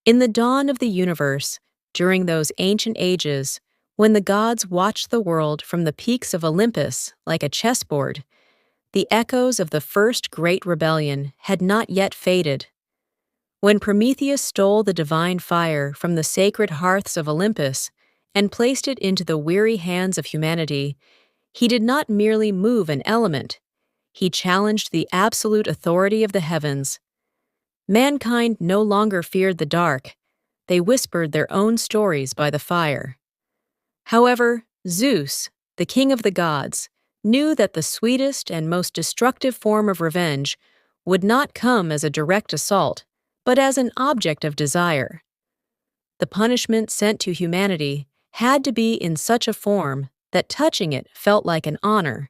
In the dawn of the universe, during those ancient ages, when the gods watched the world from the peaks of Olympus like a chessboard, the echoes of the first great rebellion had not yet faded. When Prometheus stole the divine fire from the sacred hearths of Olympus and placed it into the weary hands of humanity, he did not merely move an element, he challenged the absolute authority of the heavens. Mankind no longer feared the dark, they whispered their own stories by the fire. However, Zeus, the king of the gods, knew that the sweetest and most destructive form of revenge would not come as a direct assault, but as an object of desire. The punishment sent to humanity had to be in such a form that touching it felt like an honor,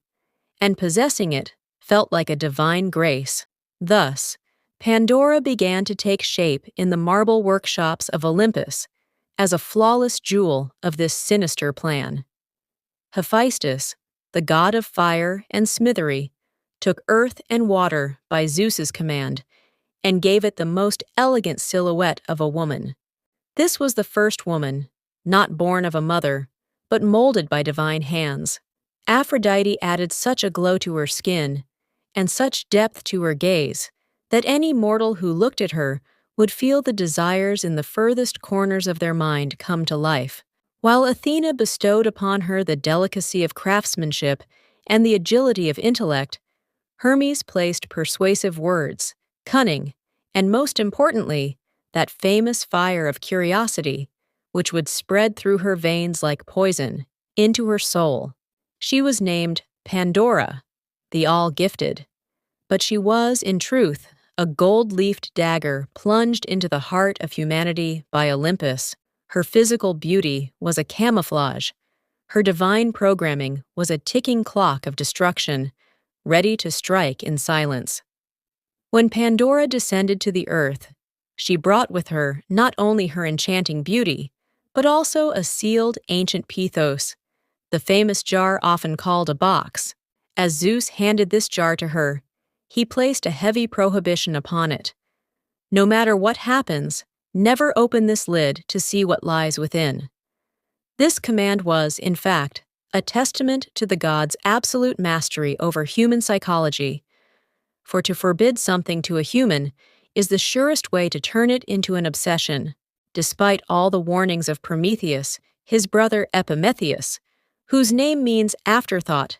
and possessing it felt like a divine grace. Thus, Pandora began to take shape in the marble workshops of Olympus as a flawless jewel of this sinister plan. Hephaestus, the god of fire and smithery, took earth and water by Zeus's command and gave it the most elegant silhouette of a woman. This was the first woman, not born of a mother, but molded by divine hands. Aphrodite added such a glow to her skin and such depth to her gaze that any mortal who looked at her would feel the desires in the furthest corners of their mind come to life. While Athena bestowed upon her the delicacy of craftsmanship and the agility of intellect, Hermes placed persuasive words, cunning, and most importantly, that famous fire of curiosity, which would spread through her veins like poison, into her soul. She was named Pandora, the all-gifted, but she was, in truth, a gold-leafed dagger plunged into the heart of humanity by Olympus. Her physical beauty was a camouflage. Her divine programming was a ticking clock of destruction, ready to strike in silence. When Pandora descended to the earth, she brought with her not only her enchanting beauty, but also a sealed ancient pithos, the famous jar often called a box. As Zeus handed this jar to her, he placed a heavy prohibition upon it. No matter what happens, never open this lid to see what lies within. This command was, in fact, a testament to the gods' absolute mastery over human psychology. For to forbid something to a human is the surest way to turn it into an obsession, despite all the warnings of Prometheus, his brother Epimetheus, whose name means afterthought,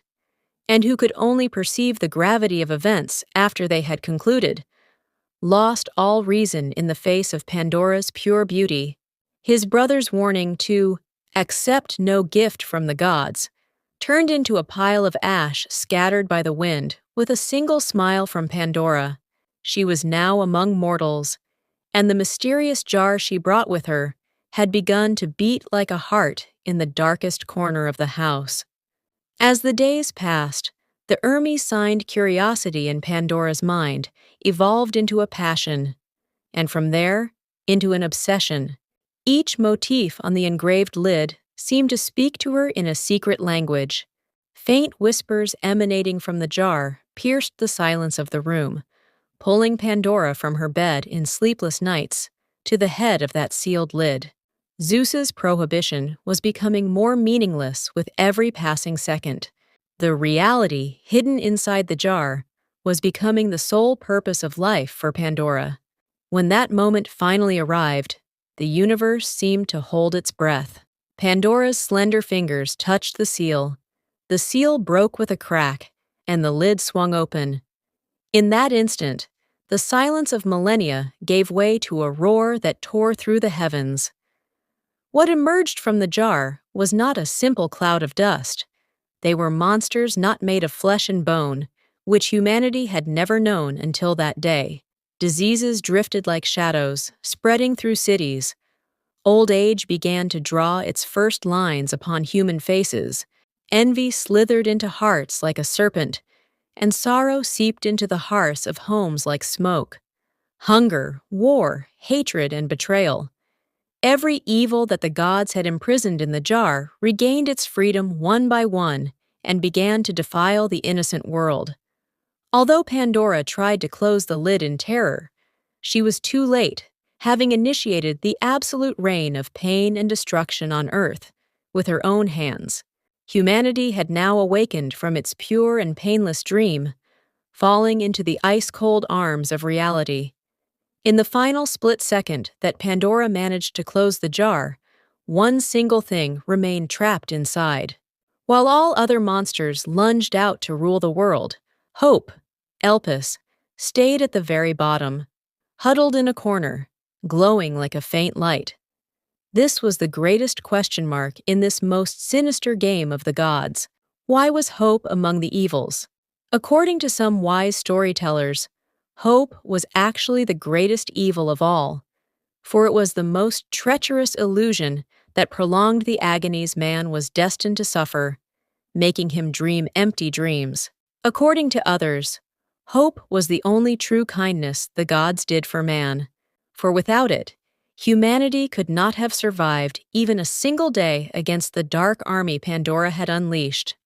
and who could only perceive the gravity of events after they had concluded, lost all reason in the face of Pandora's pure beauty. His brother's warning to accept no gift from the gods turned into a pile of ash scattered by the wind with a single smile from Pandora. She was now among mortals, and the mysterious jar she brought with her had begun to beat like a heart in the darkest corner of the house. As the days passed, the Hermes-signed curiosity in Pandora's mind evolved into a passion, and from there, into an obsession. Each motif on the engraved lid seemed to speak to her in a secret language. Faint whispers emanating from the jar pierced the silence of the room, pulling Pandora from her bed in sleepless nights to the head of that sealed lid. Zeus's prohibition was becoming more meaningless with every passing second. The reality hidden inside the jar was becoming the sole purpose of life for Pandora. When that moment finally arrived, the universe seemed to hold its breath. Pandora's slender fingers touched the seal. The seal broke with a crack, and the lid swung open. In that instant, the silence of millennia gave way to a roar that tore through the heavens. What emerged from the jar was not a simple cloud of dust. They were monsters not made of flesh and bone, which humanity had never known until that day. Diseases drifted like shadows, spreading through cities. Old age began to draw its first lines upon human faces. Envy slithered into hearts like a serpent, and sorrow seeped into the hearths of homes like smoke. Hunger, war, hatred, and betrayal. Every evil that the gods had imprisoned in the jar regained its freedom one by one and began to defile the innocent world. Although Pandora tried to close the lid in terror, she was too late, having initiated the absolute reign of pain and destruction on Earth with her own hands. Humanity had now awakened from its pure and painless dream, falling into the ice-cold arms of reality. In the final split second that Pandora managed to close the jar, one single thing remained trapped inside. While all other monsters lunged out to rule the world, Hope, Olympus, stayed at the very bottom, huddled in a corner, glowing like a faint light. This was the greatest question mark in this most sinister game of the gods. Why was Hope among the evils? According to some wise storytellers, Hope was actually the greatest evil of all, for it was the most treacherous illusion that prolonged the agonies man was destined to suffer, making him dream empty dreams. According to others, Hope was the only true kindness the gods did for man, for without it, humanity could not have survived even a single day against the dark army Pandora had unleashed.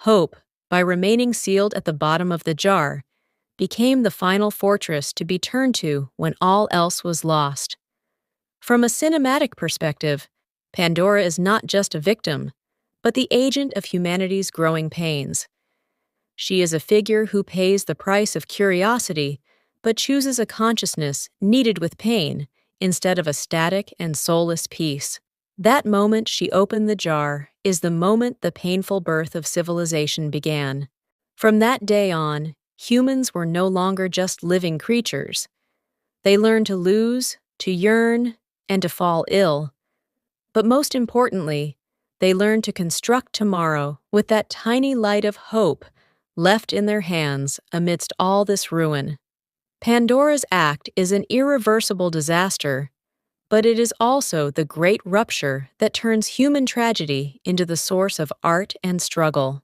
Hope, by remaining sealed at the bottom of the jar, became the final fortress to be turned to when all else was lost. From a cinematic perspective, Pandora is not just a victim, but the agent of humanity's growing pains. She is a figure who pays the price of curiosity, but chooses a consciousness kneaded with pain instead of a static and soulless peace. That moment she opened the jar is the moment the painful birth of civilization began. From that day on, humans were no longer just living creatures. They learned to lose, to yearn, and to fall ill. But most importantly, they learned to construct tomorrow with that tiny light of hope left in their hands amidst all this ruin. Pandora's act is an irreversible disaster, but it is also the great rupture that turns human tragedy into the source of art and struggle.